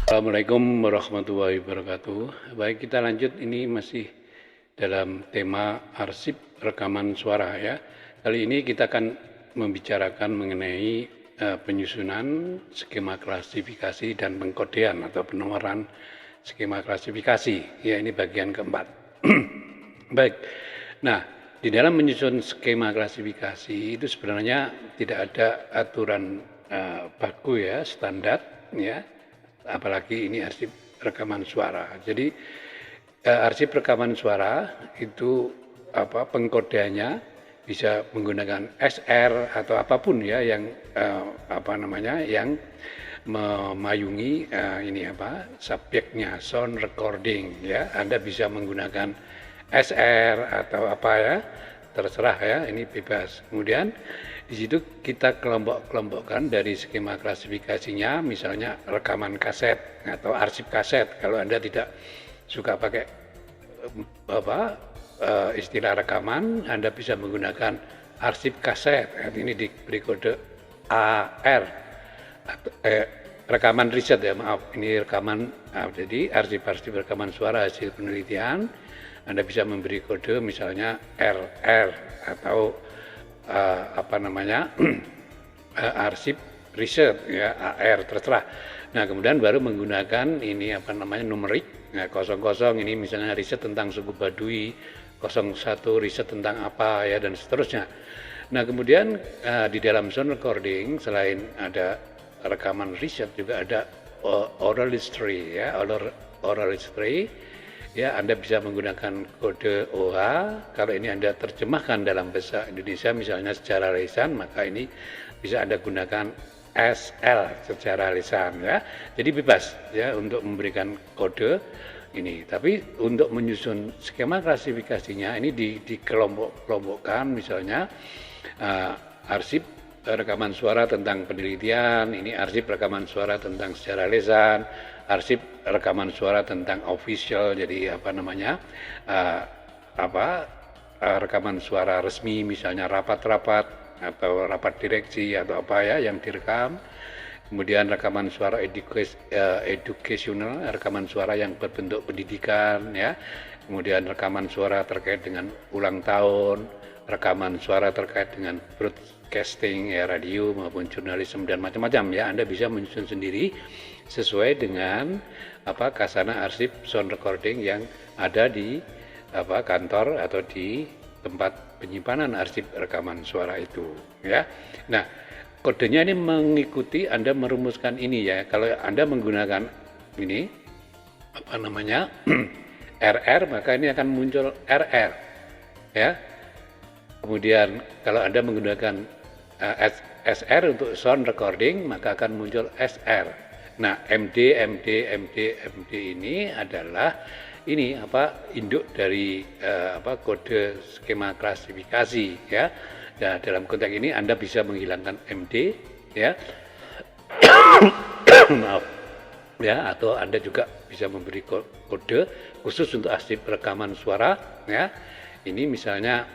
Assalamualaikum warahmatullahi wabarakatuh. Baik, kita lanjut, ini masih dalam tema arsip rekaman suara ya. Kali ini kita akan membicarakan mengenai penyusunan skema klasifikasi dan pengkodean atau penomoran skema klasifikasi. Ya, ini bagian keempat. Baik. Nah, di dalam menyusun skema klasifikasi itu sebenarnya tidak ada aturan baku ya, standar ya. Apalagi ini arsip rekaman suara. Jadi arsip rekaman suara itu pengkodeannya bisa menggunakan SR atau apapun ya yang yang memayungi subjeknya, sound recording ya. Anda bisa menggunakan SR atau apa ya, terserah ya, ini bebas. Kemudian di situ kita kelompok-kelompokkan dari skema klasifikasinya, misalnya rekaman kaset atau arsip kaset. Kalau Anda tidak suka pakai istilah rekaman, Anda bisa menggunakan arsip kaset. Ini diberi kode AR, rekaman riset ya, maaf, ini rekaman. Jadi arsip rekaman suara hasil penelitian, Anda bisa memberi kode misalnya RR atau arsip riset ya, AR, terserah. Nah, kemudian baru menggunakan ini numerik. Nah, 00 ini misalnya riset tentang suku Baduy, 01 riset tentang apa ya, dan seterusnya. Nah, kemudian di dalam sound recording selain ada rekaman riset juga ada oral history ya, oral history. Ya, Anda bisa menggunakan kode OH. Kalau ini Anda terjemahkan dalam bahasa Indonesia misalnya secara lisan, maka ini bisa Anda gunakan SL secara lisan ya. Jadi bebas ya untuk memberikan kode ini. Tapi untuk menyusun skema klasifikasinya ini dikelompok-kelompokkan, misalnya arsip rekaman suara tentang penelitian, ini arsip rekaman suara tentang secara lisan, arsip rekaman suara tentang official, jadi rekaman suara resmi, misalnya rapat-rapat atau rapat direksi atau apa ya yang direkam. Kemudian rekaman suara educational, rekaman suara yang berbentuk pendidikan ya. Kemudian rekaman suara terkait dengan ulang tahun, rekaman suara terkait dengan broadcasting ya, radio maupun jurnalisme dan macam-macam ya. Anda bisa menyusun sendiri sesuai dengan kasana arsip sound recording yang ada di kantor atau di tempat penyimpanan arsip rekaman suara itu ya. Nah, kodenya ini mengikuti Anda merumuskan ini ya. Kalau Anda menggunakan ini RR, maka ini akan muncul RR ya. Kemudian kalau Anda menggunakan SR untuk sound recording, maka akan muncul SR. Nah, MD ini adalah induk dari kode skema klasifikasi ya. Nah, dalam konteks ini Anda bisa menghilangkan MD ya. Maaf ya, atau Anda juga bisa memberi kode khusus untuk arsip rekaman suara ya. Ini misalnya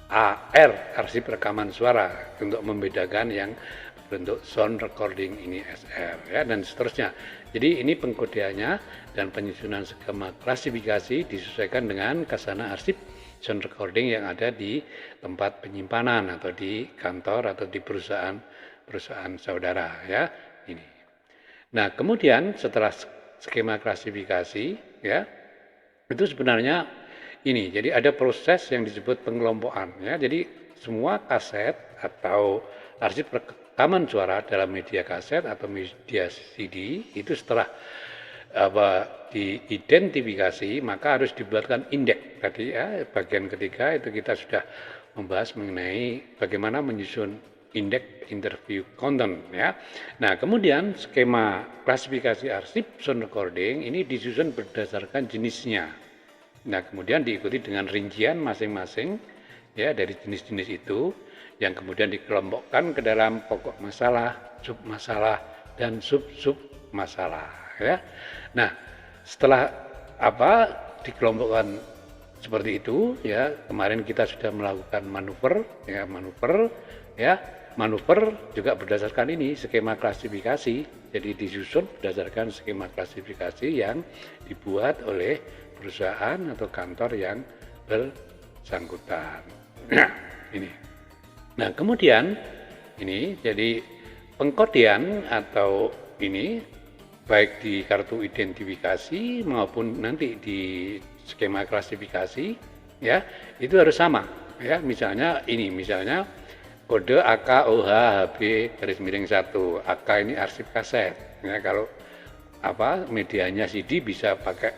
AR, arsip rekaman suara, untuk membedakan yang bentuk sound recording ini SR ya, dan seterusnya. Jadi ini pengkodeannya dan penyusunan skema klasifikasi disesuaikan dengan kasana arsip sound recording yang ada di tempat penyimpanan atau di kantor atau di perusahaan saudara ya ini. Nah, kemudian setelah skema klasifikasi ya, itu sebenarnya ini, jadi ada proses yang disebut pengelompokan ya. Jadi semua kaset atau arsip rekaman suara dalam media kaset atau media CD itu setelah diidentifikasi, maka harus dibuatkan indeks. Tadi ya, bagian ketiga itu kita sudah membahas mengenai bagaimana menyusun indeks interview content ya. Nah, kemudian skema klasifikasi arsip sound recording ini disusun berdasarkan jenisnya. Nah, kemudian diikuti dengan rincian masing-masing ya dari jenis-jenis itu yang kemudian dikelompokkan ke dalam pokok masalah, submasalah, dan sub-sub masalah ya. Nah, setelah dikelompokkan seperti itu ya, kemarin kita sudah melakukan manuver ya, manuver juga berdasarkan ini skema klasifikasi. Jadi disusun berdasarkan skema klasifikasi yang dibuat oleh perusahaan atau kantor yang bersangkutan. Nah, ini. Nah, kemudian ini jadi pengkodean atau ini baik di kartu identifikasi maupun nanti di skema klasifikasi ya, itu harus sama ya. Misalnya kode AKOH-HB_1. AK ini arsip kaset. Ya, kalau medianya CD bisa pakai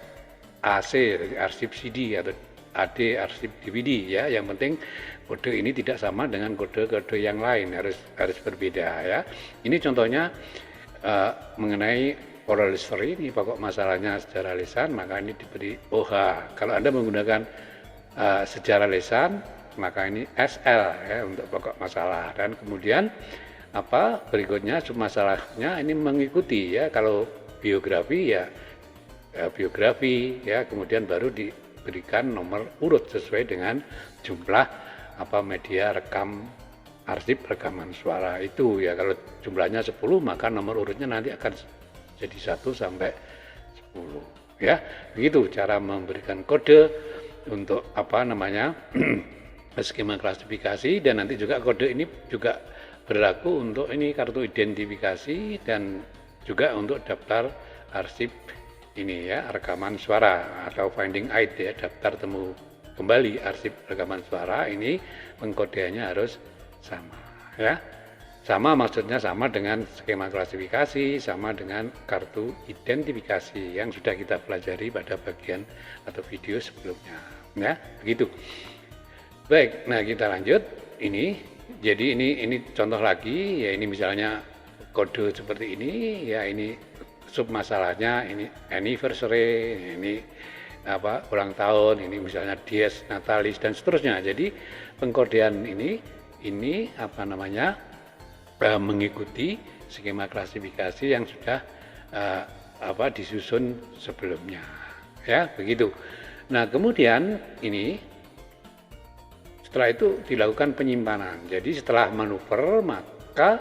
AC arsip CD atau AD arsip DVD ya. Yang penting kode ini tidak sama dengan kode-kode yang lain, harus berbeda ya. Ini contohnya mengenai oral history, ini pokok masalahnya sejarah lisan, maka ini diberi OH. Kalau Anda menggunakan sejarah lisan, maka ini SL ya untuk pokok masalah. Dan kemudian berikutnya submasalahnya ini mengikuti ya. Kalau biografi ya biografi ya, kemudian baru diberikan nomor urut sesuai dengan jumlah media rekam arsip rekaman suara itu ya. Kalau jumlahnya 10 maka nomor urutnya nanti akan jadi 1 sampai 10 ya. Begitu cara memberikan kode untuk skema klasifikasi. Dan nanti juga kode ini juga berlaku untuk ini kartu identifikasi dan juga untuk daftar arsip ini ya, rekaman suara atau finding aid ya, daftar temu kembali arsip rekaman suara. Ini pengkodeannya harus sama ya. Sama maksudnya sama dengan skema klasifikasi, sama dengan kartu identifikasi yang sudah kita pelajari pada bagian atau video sebelumnya ya, begitu. Baik, nah kita lanjut. Jadi ini contoh lagi ya, ini misalnya kode seperti ini ya, ini sub masalahnya ini anniversary, ini ulang tahun, ini misalnya dies natalis dan seterusnya. Jadi pengkodean ini mengikuti skema klasifikasi yang sudah disusun sebelumnya ya, begitu. Nah, kemudian setelah itu dilakukan penyimpanan. Jadi setelah manuver maka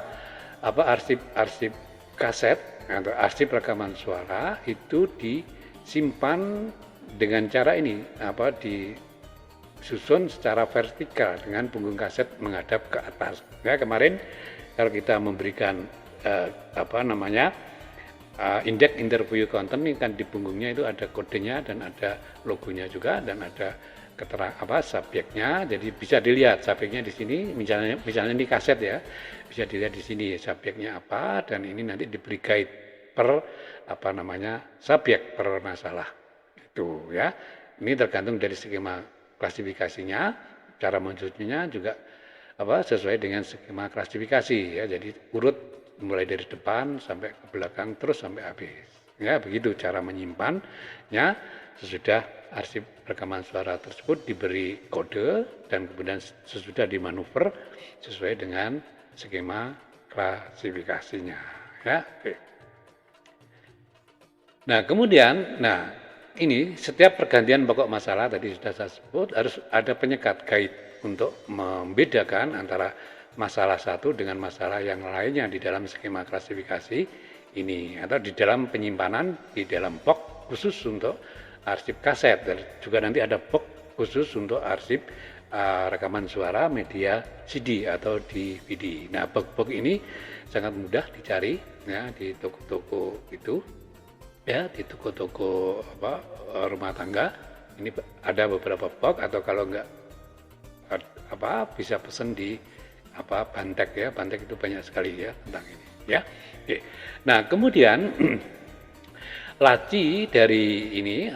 arsip kaset atau arsip rekaman suara itu disimpan dengan cara ini disusun secara vertikal dengan punggung kaset menghadap ke atas. Ya, kemarin kalau kita memberikan indeks interview content ini kan di punggungnya itu ada kodenya dan ada logonya juga dan ada subjeknya. Jadi bisa dilihat subjeknya di sini, misalnya ini kaset ya, bisa dilihat di sini subjeknya apa, dan ini nanti diberi guide per subjek per masalah itu ya. Ini tergantung dari skema klasifikasinya, cara menyusunnya juga sesuai dengan skema klasifikasi ya. Jadi urut mulai dari depan sampai ke belakang terus sampai habis ya, begitu cara menyimpannya. Sesudah arsip rekaman suara tersebut diberi kode dan kemudian sesudah dimanuver sesuai dengan skema klasifikasinya ya. Oke. Nah, kemudian ini setiap pergantian pokok masalah tadi sudah saya sebut harus ada penyekat guide untuk membedakan antara masalah satu dengan masalah yang lainnya di dalam skema klasifikasi ini, atau di dalam penyimpanan di dalam box khusus untuk arsip kaset, dan juga nanti ada box khusus untuk arsip rekaman suara media CD atau DVD. Nah, box ini sangat mudah dicari ya di toko-toko itu ya, di toko-toko rumah tangga. Ini ada beberapa box, atau kalau enggak bisa pesan di Bantek ya. Bantek itu banyak sekali ya tentang ini ya. Oke. Nah, kemudian laci dari ini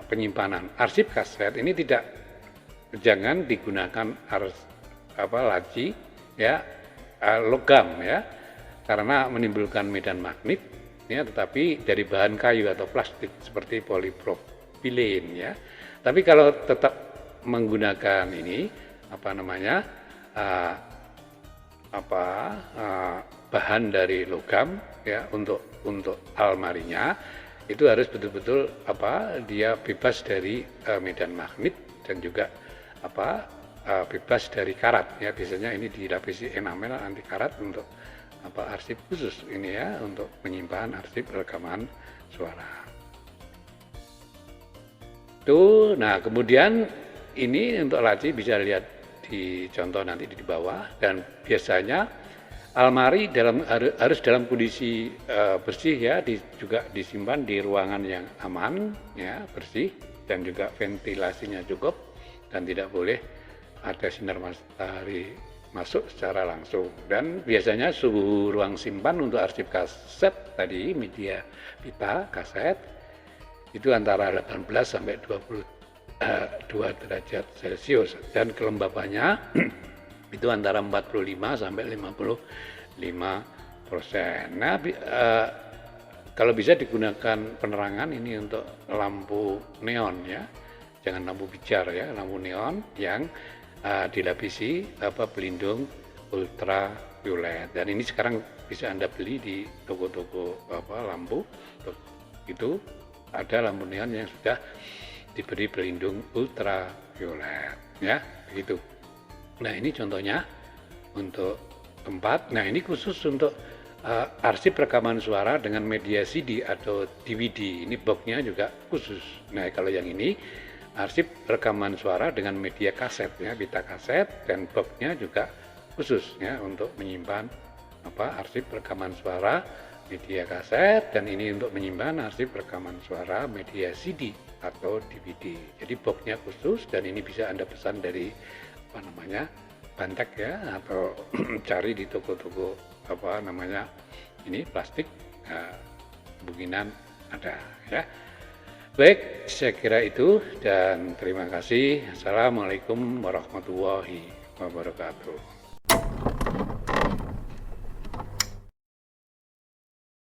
penyimpanan arsip kaset ini jangan digunakan laci ya logam ya, karena menimbulkan medan magnet ya, tetapi dari bahan kayu atau plastik seperti polipropilin ya. Tapi kalau tetap menggunakan ini bahan dari logam ya untuk almarinya, itu harus betul-betul dia bebas dari medan magnet dan juga bebas dari karat ya. Biasanya ini dilapisi enamel anti karat untuk arsip khusus ini ya, untuk menyimpan arsip rekaman suara. Tuh, nah kemudian ini untuk laci bisa lihat di contoh nanti di bawah, dan biasanya almari harus dalam kondisi bersih ya, juga disimpan di ruangan yang aman ya, bersih, dan juga ventilasinya cukup, dan tidak boleh ada sinar matahari masuk secara langsung. Dan biasanya suhu ruang simpan untuk arsip kaset tadi, media pita kaset, itu antara 18 sampai 22 derajat Celcius, dan kelembabannya itu antara 45 sampai 55%. Nah, kalau bisa digunakan penerangan ini untuk lampu neon ya, jangan lampu pijar ya, lampu neon yang dilapisi pelindung ultraviolet. Dan ini sekarang bisa Anda beli di toko-toko lampu, itu ada lampu neon yang sudah diberi pelindung ultraviolet ya, begitu. Nah, ini contohnya untuk tempat. Nah, ini khusus untuk arsip rekaman suara dengan media CD atau DVD. Ini boxnya juga khusus. Nah, kalau yang ini arsip rekaman suara dengan media kaset ya, pita kaset, dan boxnya juga khusus ya untuk menyimpan arsip rekaman suara media kaset, dan ini untuk menyimpan arsip rekaman suara media CD atau DVD. Jadi boxnya khusus, dan ini bisa Anda pesan dari Bantek ya, atau cari di toko-toko ini plastik, kemungkinan ada ya. Baik, saya kira itu, dan terima kasih. Assalamualaikum warahmatullahi wabarakatuh.